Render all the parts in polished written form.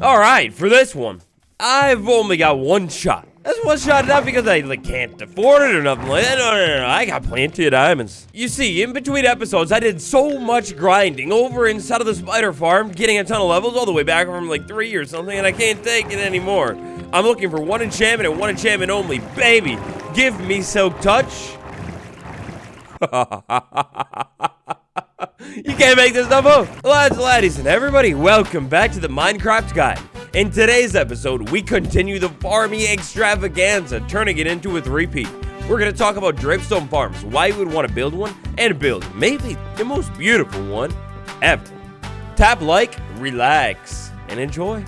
Alright, for this one, I've only got one shot. That's one shot, not because I can't afford it or nothing like that. No. I got plenty of diamonds. You see, in between episodes, I did so much grinding over inside of the spider farm, getting a ton of levels all the way back from like 3 or something, and I can't take it anymore. I'm looking for one enchantment and one enchantment only. Baby, give me Silk Touch. You can't make this stuff up. Lads, laddies, and everybody, welcome back to the Minecraft Guide. In today's episode, we continue the farming extravaganza, turning it into a three-peat. We're going to talk about dripstone farms, why you would want to build one, and build maybe the most beautiful one ever. Tap like, relax, and enjoy.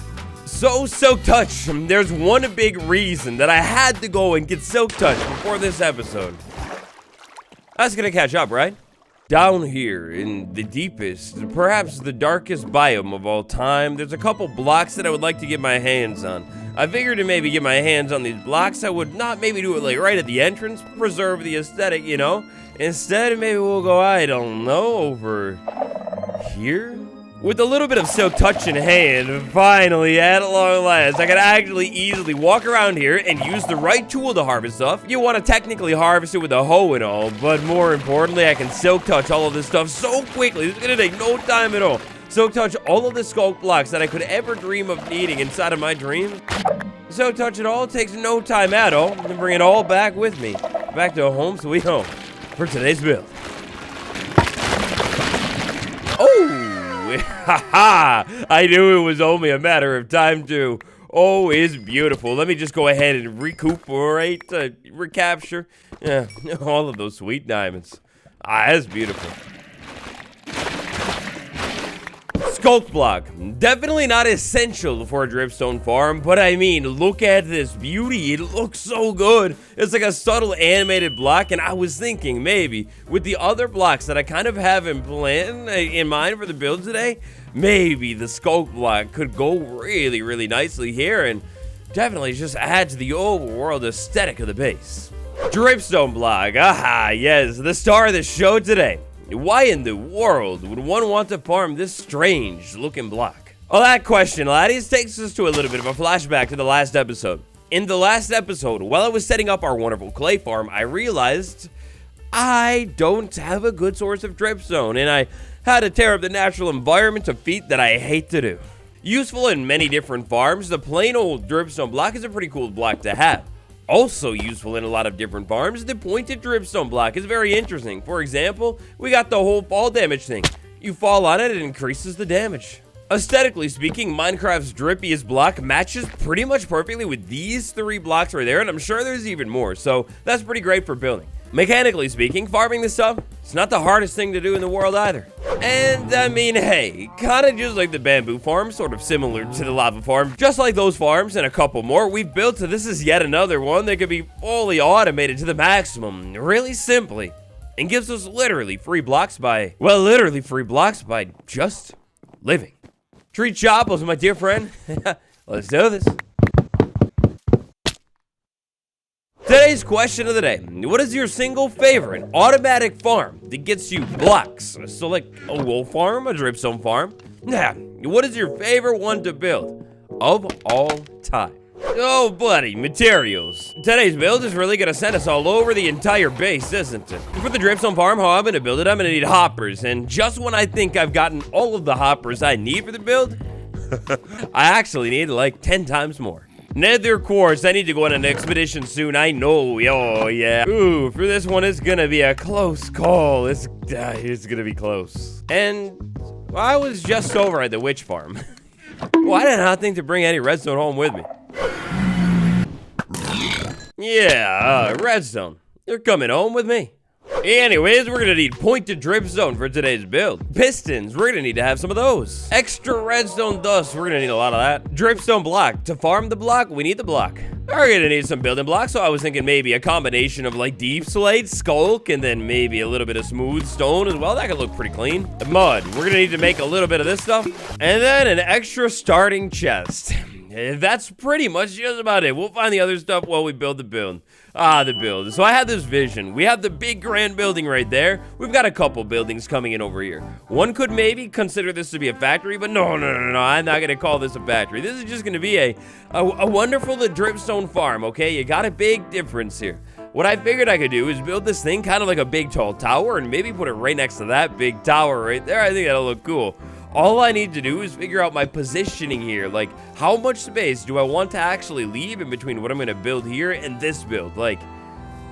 So, Silk Touch, there's one big reason that I had to go and get Silk Touch before this episode. That's going to catch up, right? Down here in the deepest, perhaps the darkest biome of all time, there's a couple blocks that I would like to get my hands on. I figured to maybe get my hands on these blocks, I would not maybe do it like right at the entrance, preserve the aesthetic, you know? Instead, maybe we'll go, I don't know, over here? With a little bit of Silk Touch in hand, finally, at long last, I can actually easily walk around here and use the right tool to harvest stuff. You want to technically harvest it with a hoe and all, but more importantly, I can Silk Touch all of this stuff so quickly. It's going to take no time at all. Silk Touch all of the sculk blocks that I could ever dream of needing inside of my dream. Silk Touch it all takes no time at all, and bring it all back with me. Back to home sweet home for today's build. Oh! Haha! I knew it was only a matter of time to. Oh, it's beautiful. Let me just go ahead and recuperate, recapture, all of those sweet diamonds. Ah, that's beautiful. Sculk block. Definitely not essential for a dripstone farm, but I mean, look at this beauty. It looks so good. It's like a subtle animated block, and I was thinking maybe with the other blocks that I kind of have in mind for the build today, maybe the sculk block could go really, really nicely here and definitely just add to the overworld aesthetic of the base. Dripstone block. Aha, yes, the star of the show today. Why in the world would one want to farm this strange looking block? Well, that question, laddies, takes us to a little bit of a flashback to the last episode. In the last episode, while I was setting up our wonderful clay farm, I realized I don't have a good source of dripstone, and I had to tear up the natural environment, a feat that I hate to do. Useful in many different farms, the plain old dripstone block is a pretty cool block to have. Also useful in a lot of different farms, the pointed dripstone block is very interesting. For example, we got the whole fall damage thing. You fall on it, it increases the damage. Aesthetically speaking, Minecraft's drippiest block matches pretty much perfectly with these three blocks right there, and I'm sure there's even more, so that's pretty great for building. Mechanically speaking, farming this stuff, it's not the hardest thing to do in the world either. And I mean, hey, kind of just like the bamboo farm, sort of similar to the lava farm, just like those farms and a couple more we've built, so this is yet another one that could be fully automated to the maximum, really simply, and gives us literally free blocks by, well, literally free blocks by just living. Treat choppers, my dear friend. Let's do this. Today's question of the day. What is your single favorite automatic farm that gets you blocks? So like a wool farm, a dripstone farm? Yeah, what is your favorite one to build of all time? Oh, buddy, materials. Today's build is really going to send us all over the entire base, isn't it? For the dripstone farm, how I'm going to build it, I'm going to need hoppers. And just when I think I've gotten all of the hoppers I need for the build, I actually need like 10 times more. Nether quartz, I need to go on an expedition soon, I know, oh yeah. Ooh, for this one, it's gonna be a close call. It's gonna be close. And well, I was just over at the witch farm. Well, I did not think to bring any redstone home with me. Yeah, redstone. They're coming home with me. Anyways, we're gonna need pointed dripstone for today's build. Pistons, we're gonna need to have some of those. Extra redstone dust, we're gonna need a lot of that. Dripstone block, to farm the block, we need the block. We're gonna need some building blocks, so I was thinking maybe a combination of like deep slate, sculk, and then maybe a little bit of smooth stone as well. That could look pretty clean. The mud, we're gonna need to make a little bit of this stuff. And then an extra starting chest. That's pretty much just about it. We'll find the other stuff while we build the build. The build. So I had this vision. We have the big grand building right there. We've got a couple buildings coming in over here. One could maybe consider this to be a factory, but no. I'm not going to call this a factory. This is just going to be a wonderful dripstone farm, okay? You got a big difference here. What I figured I could do is build this thing kind of like a big tall tower and maybe put it right next to that big tower right there. I think that'll look cool. All I need to do is figure out my positioning here. Like, how much space do I want to actually leave in between what I'm going to build here and this build? Like,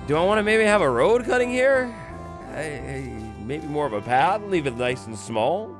do I want to maybe have a road cutting here? Maybe more of a path, leave it nice and small,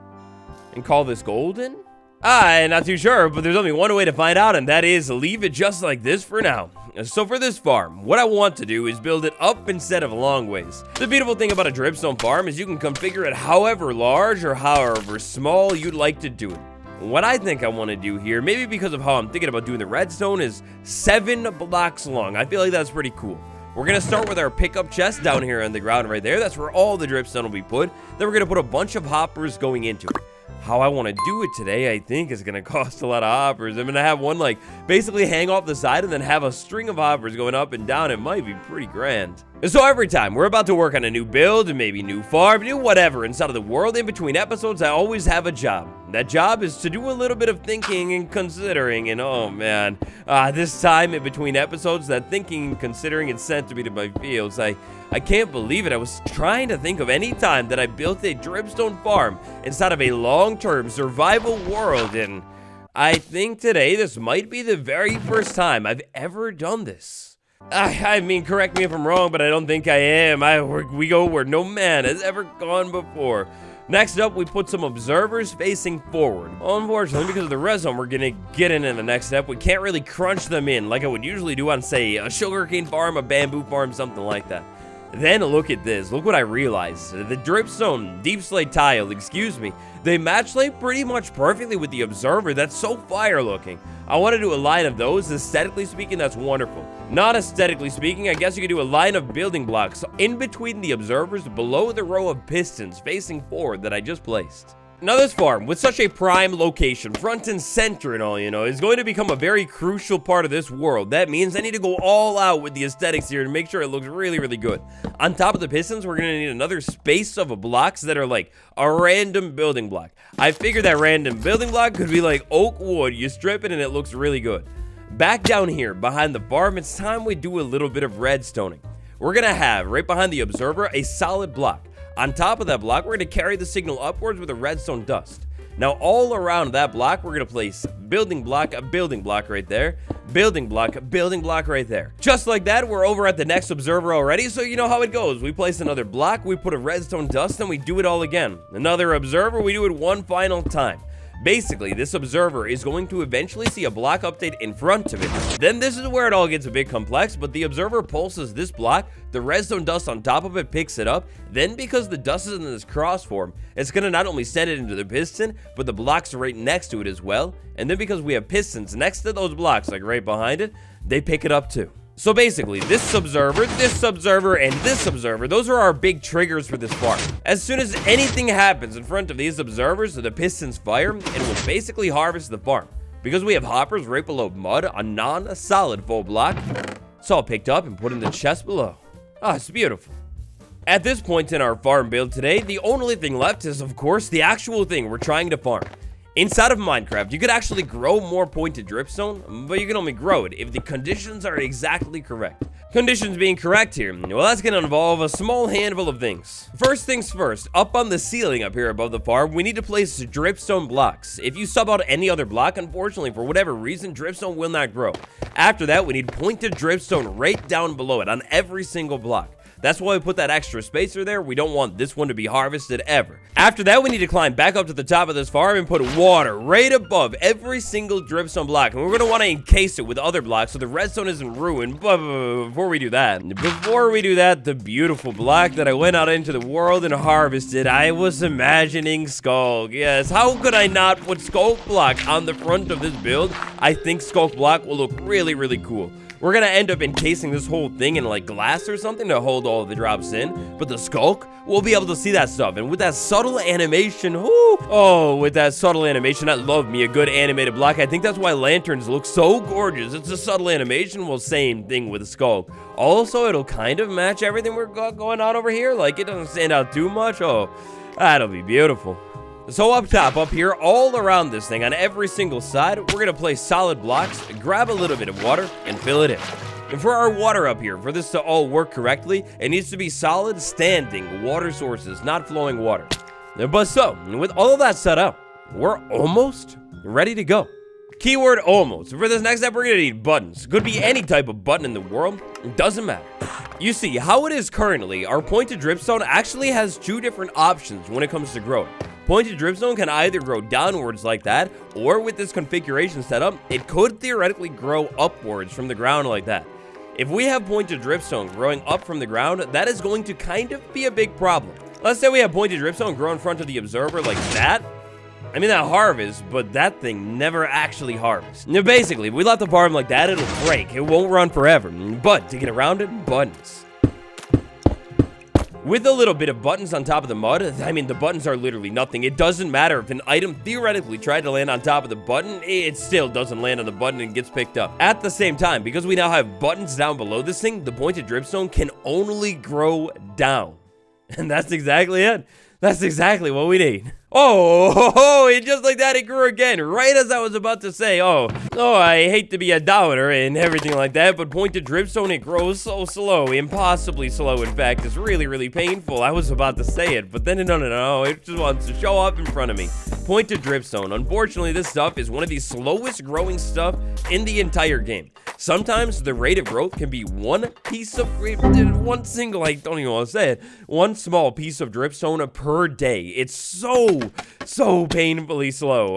and call this golden? I'm not too sure, but there's only one way to find out, and that is leave it just like this for now. So for this farm, what I want to do is build it up instead of long ways. The beautiful thing about a dripstone farm is you can configure it however large or however small you'd like to do it. What I think I want to do here, maybe because of how I'm thinking about doing the redstone, is 7 blocks long. I feel like that's pretty cool. We're going to start with our pickup chest down here on the ground right there. That's where all the dripstone will be put. Then we're going to put a bunch of hoppers going into it. How I want to do it today, I think, is going to cost a lot of hoppers. I'm going to have one, like, basically hang off the side and then have a string of hoppers going up and down. It might be pretty grand. So every time we're about to work on a new build, maybe new farm, new whatever inside of the world, in between episodes, I always have a job. That job is to do a little bit of thinking and considering, and oh man, this time in between episodes, that thinking and considering is sent to me to my fields. I can't believe it. I was trying to think of any time that I built a dripstone farm inside of a long-term survival world, and I think today this might be the very first time I've ever done this. I mean, correct me if I'm wrong, but I don't think I am. We go where no man has ever gone before. Next up, we put some observers facing forward. Unfortunately, because of the redstone we're gonna get in the next step, we can't really crunch them in like I would usually do on, say, a sugarcane farm, a bamboo farm, something like that. Then look at this. Look what I realized. The dripstone deep slate tile, they match like pretty much perfectly with the observer. That's so fire looking. I want to do a line of those. Aesthetically speaking, that's wonderful. Not aesthetically speaking, I guess you could do a line of building blocks in between the observers below the row of pistons facing forward that I just placed. Now this farm, with such a prime location, front and center and all, is going to become a very crucial part of this world. That means I need to go all out with the aesthetics here to make sure it looks really, really good. On top of the pistons, we're going to need another space of blocks that are like a random building block. I figured that random building block could be like oak wood. You strip it and it looks really good. Back down here, behind the farm, it's time we do a little bit of redstoning. We're going to have, right behind the observer, a solid block. On top of that block, we're going to carry the signal upwards with a redstone dust. Now, all around that block, we're going to place building block right there, building block right there. Just like that, we're over at the next observer already, so you know how it goes. We place another block, we put a redstone dust, and we do it all again. Another observer, we do it one final time. Basically, this observer is going to eventually see a block update in front of it. Then this is where it all gets a bit complex, but the observer pulses this block, the redstone dust on top of it picks it up. Then because the dust is in this cross form, it's going to not only send it into the piston, but the blocks right next to it as well. And then because we have pistons next to those blocks, like right behind it, they pick it up too. So basically, this observer, and this observer, those are our big triggers for this farm. As soon as anything happens in front of these observers, the pistons fire, and will basically harvest the farm. Because we have hoppers right below mud, a non-solid full block, it's all picked up and put in the chest below. It's beautiful. At this point in our farm build today, the only thing left is, of course, the actual thing we're trying to farm. Inside of Minecraft, you could actually grow more pointed dripstone, but you can only grow it if the conditions are exactly correct. Conditions being correct here, well, that's going to involve a small handful of things. First things first, up on the ceiling up here above the farm, we need to place dripstone blocks. If you sub out any other block, unfortunately, for whatever reason, dripstone will not grow. After that, we need pointed dripstone right down below it on every single block. That's why we put that extra spacer there. We don't want this one to be harvested ever. After that, we need to climb back up to the top of this farm and put water right above every single dripstone block. And we're going to want to encase it with other blocks so the redstone isn't ruined. But before we do that, the beautiful block that I went out into the world and harvested, I was imagining sculk. Yes, how could I not put sculk block on the front of this build? I think sculk block will look really, really cool. We're going to end up encasing this whole thing in like glass or something to hold all of the drops in, but the sculk, we'll be able to see that stuff. And with that subtle animation, with that subtle animation, I love me a good animated block. I think that's why lanterns look so gorgeous. It's a subtle animation. Well, same thing with the sculk. Also, it'll kind of match everything we're got going on over here. Like, it doesn't stand out too much. Oh, that'll be beautiful. So up top, up here, all around this thing, on every single side, we're going to place solid blocks, grab a little bit of water, and fill it in. And for our water up here, for this to all work correctly, it needs to be solid, standing water sources, not flowing water. But so, with all of that set up, we're almost ready to go. Keyword almost. For this next step, we're going to need buttons. Could be any type of button in the world. It doesn't matter. You see, how it is currently, our pointed dripstone actually has two different options when it comes to growing. Pointed dripstone can either grow downwards like that, or with this configuration set up, it could theoretically grow upwards from the ground like that. If we have pointed dripstone growing up from the ground, that is going to kind of be a big problem. Let's say we have pointed dripstone grow in front of the observer like that. I mean, that harvests, but that thing never actually harvests. Now, basically, if we let the farm like that, it'll break. It won't run forever. But to get around it, buttons. With a little bit of buttons on top of the mud, I mean, the buttons are literally nothing. It doesn't matter if an item theoretically tried to land on top of the button, it still doesn't land on the button and gets picked up. At the same time, because we now have buttons down below this thing, the pointed dripstone can only grow down. And that's exactly it. That's exactly what we need. Oh, and just like that, it grew again, right as I was about to say, oh, I hate to be a downer and everything like that, but pointed dripstone, it grows so slow, impossibly slow, in fact. It's really, really painful. I was about to say it, but then no, it just wants to show up in front of me. Pointed dripstone. Unfortunately, this stuff is one of the slowest growing stuff in the entire game. Sometimes the rate of growth can be one single, I don't even want to say it, one small piece of dripstone per day. It's so painfully slow.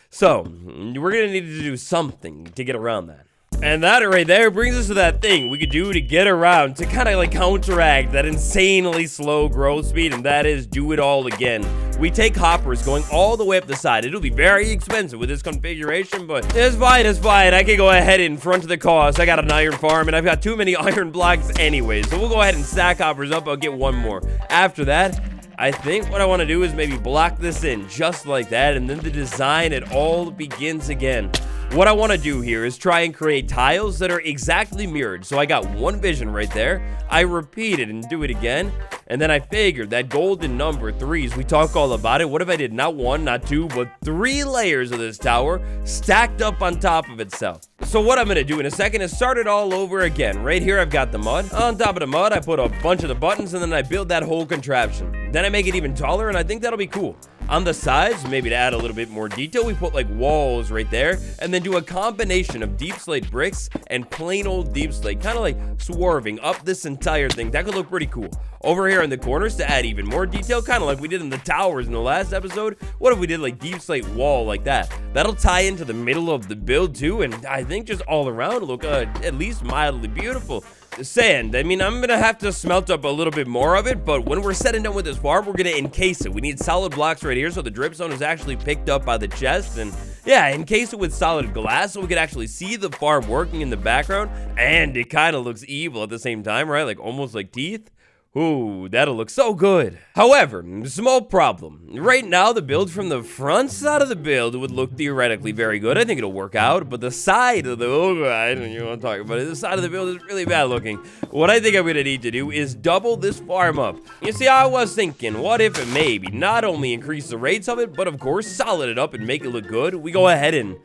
So we're gonna need to do something to get around that. And that right there brings us to that thing we could do to get around, to kind of like counteract that insanely slow growth speed, and that is do it all again. We take hoppers going all the way up the side. It'll be very expensive with this configuration, but it's fine, it's fine. I can go ahead in front of the cost. I got an iron farm, and I've got too many iron blocks anyway, so we'll go ahead and stack hoppers up. I'll get one more. After that, I think what I want to do is maybe block this in just like that, and then the design, it all begins again. What I want to do here is try and create tiles that are exactly mirrored. So I got one vision right there. I repeat it and do it again. And then I figured that golden number 3s, we talk all about it. What if I did not 1, not 2, but 3 layers of this tower stacked up on top of itself? So what I'm going to do in a second is start it all over again. Right here, I've got the mud. On top of the mud, I put a bunch of the buttons, and then I build that whole contraption. Then I make it even taller, and I think that'll be cool. On the sides, maybe to add a little bit more detail, we put like walls right there, and then do a combination of deep slate bricks and plain old deep slate, kind of like swerving up this entire thing. That could look pretty cool. Over here in the corners, to add even more detail, kind of like we did in the towers in the last episode, what if we did like deep slate wall like that? That'll tie into the middle of the build too, and I think just all around look at least mildly beautiful. Sand, I mean, I'm gonna have to smelt up a little bit more of it, but when we're set and done with this farm, we're gonna encase it. We need solid blocks right here, so the dripstone is actually picked up by the chest, and yeah, encase it with solid glass so we can actually see the farm working in the background, and it kind of looks evil at the same time, right? Like almost like teeth. Ooh, that'll look so good. However, small problem. Right now, the build from the front side of the build would look theoretically very good. I think it'll work out, but the side of the, I don't even want to talk about it. The side of the build is really bad looking. What I think I'm going to need to do is double this farm up. You see, I was thinking, what if it maybe not only increase the rates of it, but of course, solid it up and make it look good. We go ahead and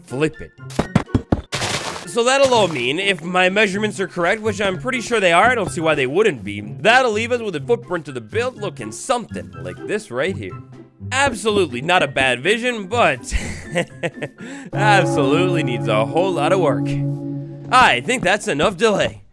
flip it. So that'll all mean, if my measurements are correct, which I'm pretty sure they are, I don't see why they wouldn't be, that'll leave us with a footprint of the build looking something like this right here. Absolutely not a bad vision, but absolutely needs a whole lot of work. I think that's enough delay.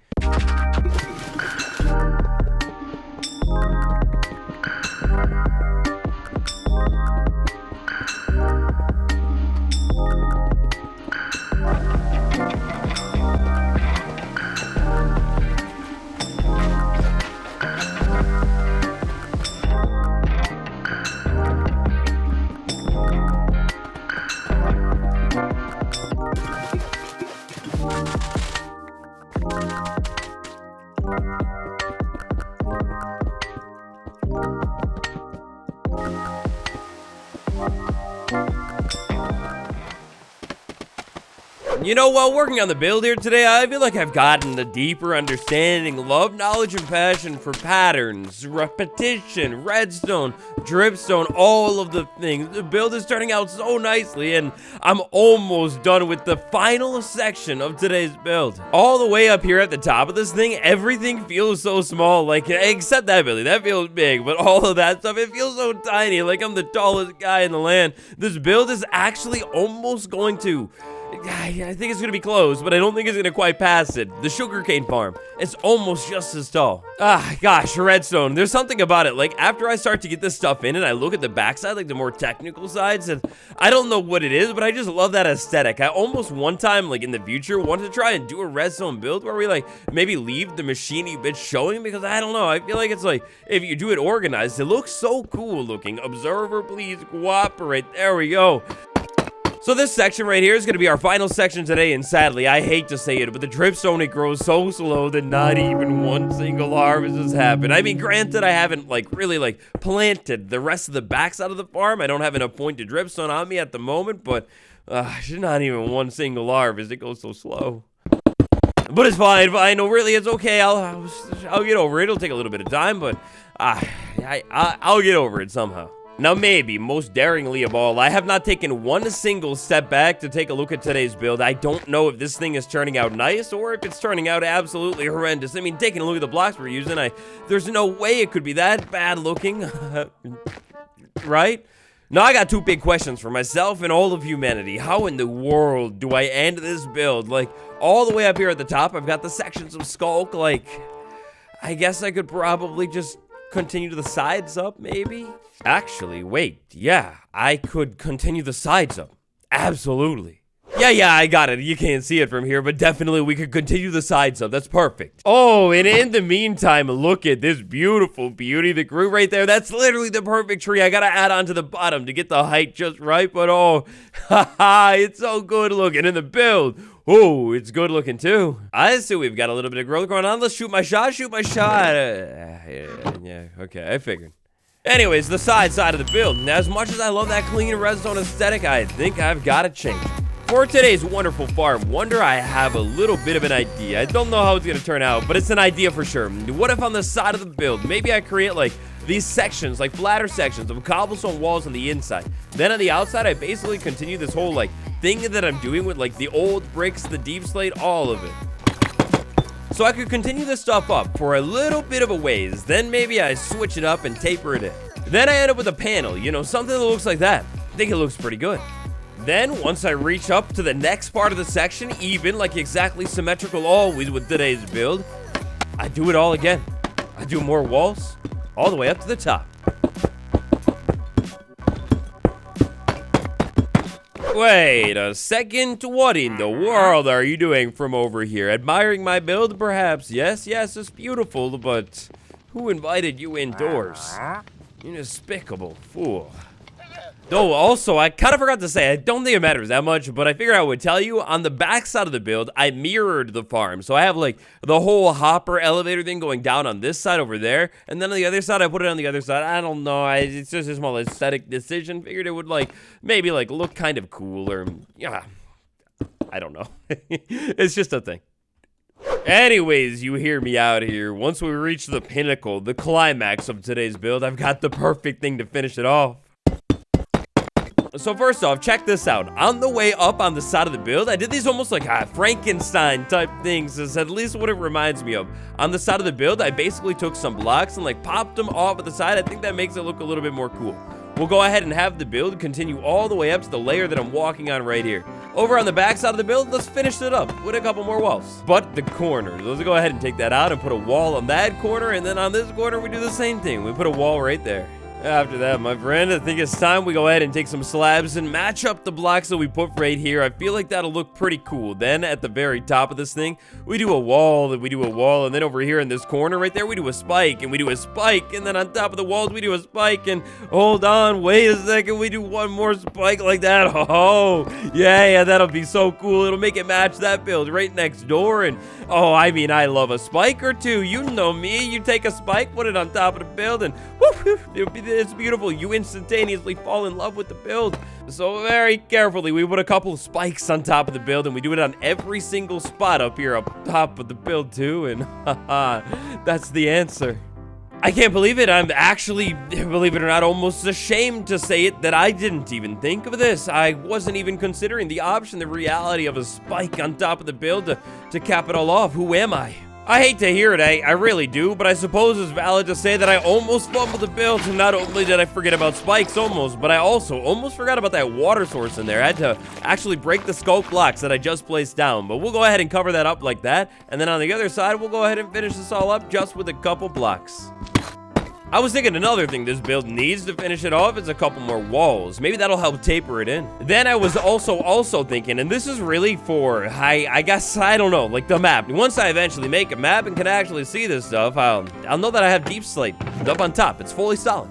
You know, while working on the build here today, I feel like I've gotten a deeper understanding, love, knowledge, and passion for patterns, repetition, redstone, dripstone, all of the things. The build is turning out so nicely, and I'm almost done with the final section of today's build. All the way up here at the top of this thing, everything feels so small, like, except that building, that feels big, but all of that stuff, it feels so tiny, like I'm the tallest guy in the land. This build is actually almost going to... I think it's gonna be close, but I don't think it's gonna quite pass it. The sugarcane farm, it's almost just as tall. Ah, gosh, redstone. There's something about it. Like, after I start to get this stuff in and I look at the backside, like the more technical sides, and I don't know what it is, but I just love that aesthetic. I almost one time, like in the future, wanted to try and do a redstone build where we like maybe leave the machine-y bits showing, because I don't know. I feel like it's like, if you do it organized, it looks so cool looking. Observer, please cooperate. There we go. So this section right here is going to be our final section today, and sadly, I hate to say it, but the dripstone, it grows so slow that not even one single harvest has happened. I mean, granted, I haven't, like, really, like, planted the rest of the backside of the farm. I don't have enough pointed dripstone on me at the moment, but not even one single harvest. It goes so slow. But it's fine. No, really, it's okay. I'll get over it. It'll take a little bit of time, but I'll get over it somehow. Now maybe, most daringly of all, I have not taken one single step back to take a look at today's build. I don't know if this thing is turning out nice or if it's turning out absolutely horrendous. I mean, taking a look at the blocks we're using, there's no way it could be that bad looking, right? Now I got two big questions for myself and all of humanity. How in the world do I end this build? Like, all the way up here at the top, I've got the sections of sculk. Like, I guess I could probably just continue to the sides up, maybe? Actually, wait, yeah, I could continue the sides up. Absolutely. Yeah, I got it. You can't see it from here, but definitely we could continue the sides up. That's perfect. Oh, and in the meantime, look at this beautiful beauty that grew right there. That's literally the perfect tree. I gotta add on to the bottom to get the height just right, but oh, haha, it's so good looking in the build. Oh, it's good looking too. I see we've got a little bit of growth going on. Let's shoot my shot, yeah, okay, I figured. Anyways, the side of the build. Now, as much as I love that clean redstone aesthetic, I think I've got to change it. For today's wonderful farm wonder, I have a little bit of an idea. I don't know how it's going to turn out, but it's an idea for sure. What if on the side of the build, maybe I create like these sections, like flatter sections of cobblestone walls on the inside. Then on the outside, I basically continue this whole like thing that I'm doing with like the old bricks, the deep slate, all of it. So I could continue this stuff up for a little bit of a ways, then maybe I switch it up and taper it in. Then I end up with a panel, you know, something that looks like that. I think it looks pretty good. Then, once I reach up to the next part of the section, even, like exactly symmetrical always with today's build, I do it all again. I do more walls, all the way up to the top. Wait a second, what in the world are you doing from over here? Admiring my build, perhaps? Yes, it's beautiful, but who invited you indoors? You despicable fool. Though, also, I kind of forgot to say, I don't think it matters that much, but I figured I would tell you, on the back side of the build, I mirrored the farm. So I have, like, the whole hopper elevator thing going down on this side over there, and then on the other side, I put it on the other side. I don't know, it's just a small aesthetic decision. Figured it would, like, maybe, like, look kind of cool, or, yeah, I don't know. It's just a thing. Anyways, you hear me out here. Once we reach the pinnacle, the climax of today's build, I've got the perfect thing to finish it off. So first off, check this out. On the way up on the side of the build, I did these almost like Frankenstein type things. Is at least what it reminds me of. On the side of the build, I basically took some blocks and like popped them off at the side. I think that makes it look a little bit more cool. We'll go ahead and have the build continue all the way up to the layer that I'm walking on right here. Over on the back side of the build, let's finish it up with a couple more walls. But the corners, let's go ahead and take that out and put a wall on that corner, and then on this corner, we do the same thing. We put a wall right there. After that, my friend, I think it's time we go ahead and take some slabs and match up the blocks that we put right here. I feel like that'll look pretty cool. Then at the very top of this thing, we do a wall, and we do a wall, and then over here in this corner right there, we do a spike, and we do a spike, and then on top of the walls, we do a spike, and hold on, wait a second, we do one more spike like that. Oh, yeah, that'll be so cool. It'll make it match that build right next door, and oh, I mean, I love a spike or two. You know me. You take a spike, put it on top of the build, and woof, it'll be it's beautiful. You instantaneously fall in love with the build. So very carefully, we put a couple of spikes on top of the build, and we do it on every single spot up here up top of the build too, and haha, that's the answer. I can't believe it. I'm actually, believe it or not, almost ashamed to say it that I didn't even think of this. I wasn't even considering the option, the reality of a spike on top of the build to cap it all off. Who am I? I hate to hear it, I really do, but I suppose it's valid to say that I almost fumbled the build, and not only did I forget about spikes almost, but I also almost forgot about that water source in there. I had to actually break the sculk blocks that I just placed down, but we'll go ahead and cover that up like that, and then on the other side, we'll go ahead and finish this all up just with a couple blocks. I was thinking another thing this build needs to finish it off is a couple more walls. Maybe that'll help taper it in. Then I was also thinking, and this is really for, I guess, I don't know, like the map. Once I eventually make a map and can actually see this stuff, I'll know that I have deep slate up on top. It's fully solid.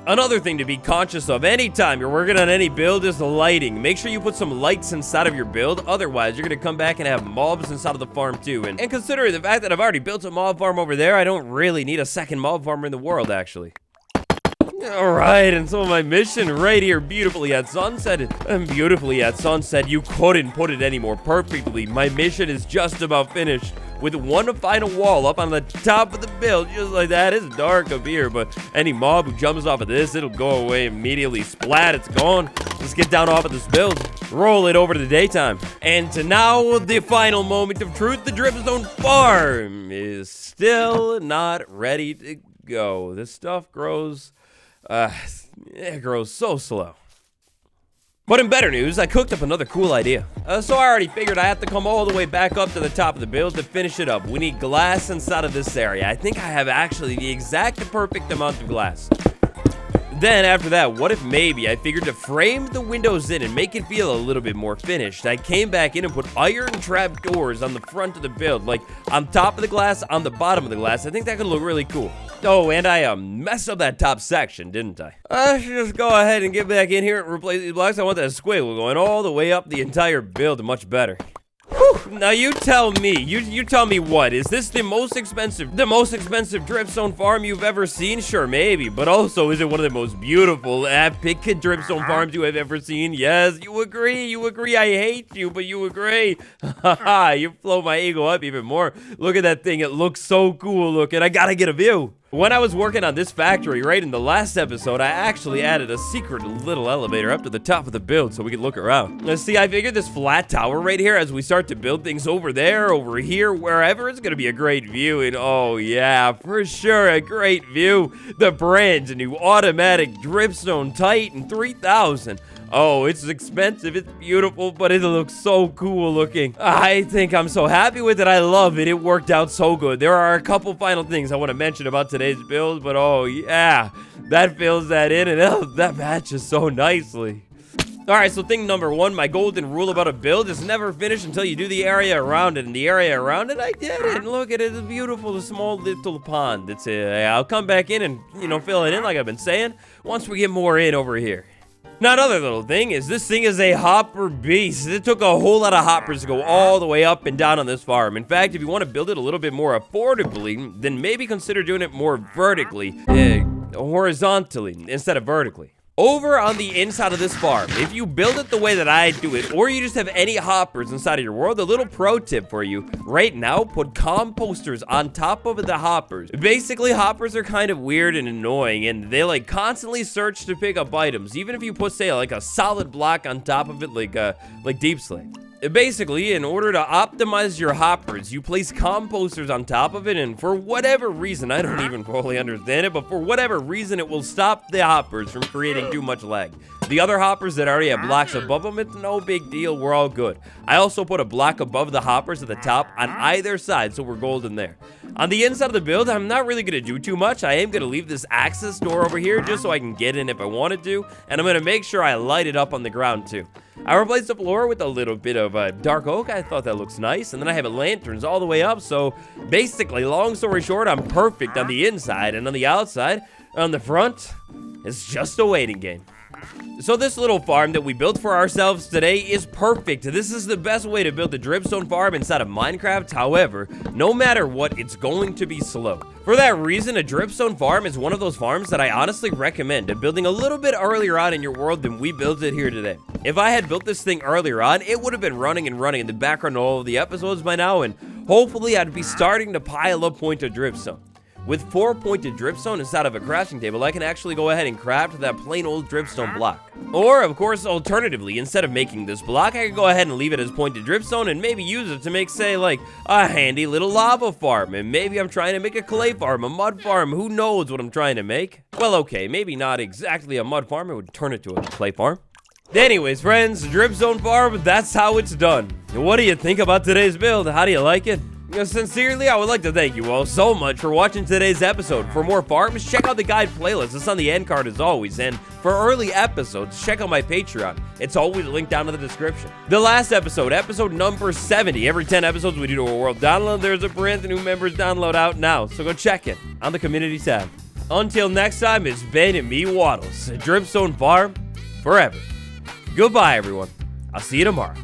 Another thing to be conscious of anytime you're working on any build is the lighting. Make sure you put some lights inside of your build, otherwise you're going to come back and have mobs inside of the farm too. And considering the fact that I've already built a mob farm over there, I don't really need a second mob farm in the world, actually. Alright, and so my mission right here, beautifully at sunset, you couldn't put it any more perfectly. My mission is just about finished, with one final wall up on the top of the build, just like that. It's dark up here, but any mob who jumps off of this, it'll go away immediately. Splat, it's gone. Let's get down off of this build, roll it over to the daytime. And to now, the final moment of truth, the Dripstone farm is still not ready to go. This stuff grows, it grows so slow. But in better news, I cooked up another cool idea. So I already figured I have to come all the way back up to the top of the build to finish it up. We need glass inside of this area. I think I have actually the exact perfect amount of glass. Then after that, what if maybe I figured to frame the windows in and make it feel a little bit more finished. I came back in and put iron trap doors on the front of the build, like on top of the glass, on the bottom of the glass. I think that could look really cool. Oh, and I messed up that top section, didn't I? I should just go ahead and get back in here and replace these blocks. I want that squiggle going all the way up the entire build, much better. Whew. Now you tell me, you tell me what, is this the most expensive Dripstone farm you've ever seen? Sure, maybe, but also is it one of the most beautiful, epic Dripstone farms you have ever seen? Yes, you agree, I hate you, but you agree. Haha, you blow my ego up even more. Look at that thing, it looks so cool looking, I gotta get a view. When I was working on this factory, right, in the last episode, I actually added a secret little elevator up to the top of the build so we could look around. Let's see, I figured this flat tower right here, as we start to build things over there, over here, wherever, it's gonna be a great view. And oh yeah, for sure, a great view. The brand new automatic Dripstone Titan 3000. Oh, it's expensive, it's beautiful, but it looks so cool looking. I think I'm so happy with it. I love it. It worked out so good. There are a couple final things I want to mention about today's build, but oh yeah, that fills that in, and that matches so nicely. Alright, so thing number one, my golden rule about a build is never finish until you do the area around it. And the area around it, I did it. And look at it, it's beautiful, the small little pond. It's I'll come back in and, fill it in like I've been saying, once we get more in over here. Now, another little thing is this thing is a hopper beast. It took a whole lot of hoppers to go all the way up and down on this farm. In fact, if you want to build it a little bit more affordably, then maybe consider doing it more vertically, horizontally instead of vertically. Over on the inside of this farm, if you build it the way that I do it, or you just have any hoppers inside of your world, a little pro tip for you, right now, put composters on top of the hoppers. Basically, hoppers are kind of weird and annoying, and they constantly search to pick up items, even if you put, say, like a solid block on top of it, like deep slate. Basically, in order to optimize your hoppers, you place composters on top of it, and for whatever reason, I don't even fully understand it, but for whatever reason, it will stop the hoppers from creating too much lag. The other hoppers that already have blocks above them, it's no big deal, we're all good. I also put a block above the hoppers at the top on either side, so we're golden there. On the inside of the build, I'm not really going to do too much. I am going to leave this access door over here just so I can get in if I wanted to, and I'm going to make sure I light it up on the ground too. I replaced the floor with a little bit of dark oak. I thought that looks nice. And then I have lanterns all the way up. So basically, long story short, I'm perfect on the inside. And on the outside, on the front, it's just a waiting game. So this little farm that we built for ourselves today is perfect. This is the best way to build a dripstone farm inside of Minecraft. However, no matter what, it's going to be slow. For that reason, a dripstone farm is one of those farms that I honestly recommend building a little bit earlier on in your world than we built it here today. If I had built this thing earlier on, it would have been running in the background of all of the episodes by now, and hopefully I'd be starting to pile up pointed dripstone. With 4 pointed dripstone inside of a crafting table, I can actually go ahead and craft that plain old dripstone block. Or, of course, alternatively, instead of making this block, I could go ahead and leave it as pointed dripstone and maybe use it to make, say, like, a handy little lava farm. And maybe I'm trying to make a clay farm, a mud farm, who knows what I'm trying to make? Well, okay, maybe not exactly a mud farm, it would turn it to a clay farm. Anyways, friends, dripstone farm, that's how it's done. What do you think about today's build? How do you like it? Sincerely, I would like to thank you all so much for watching today's episode. For more farms, check out the guide playlist. It's on the end card as always. And for early episodes, check out my Patreon. It's always linked down in the description. The last episode number 70. Every 10 episodes we do a world download. There's a brand new members download out now. So go check it on the community tab. Until next time, it's Ben and me, Waddles. Dripstone Farm forever. Goodbye, everyone. I'll see you tomorrow.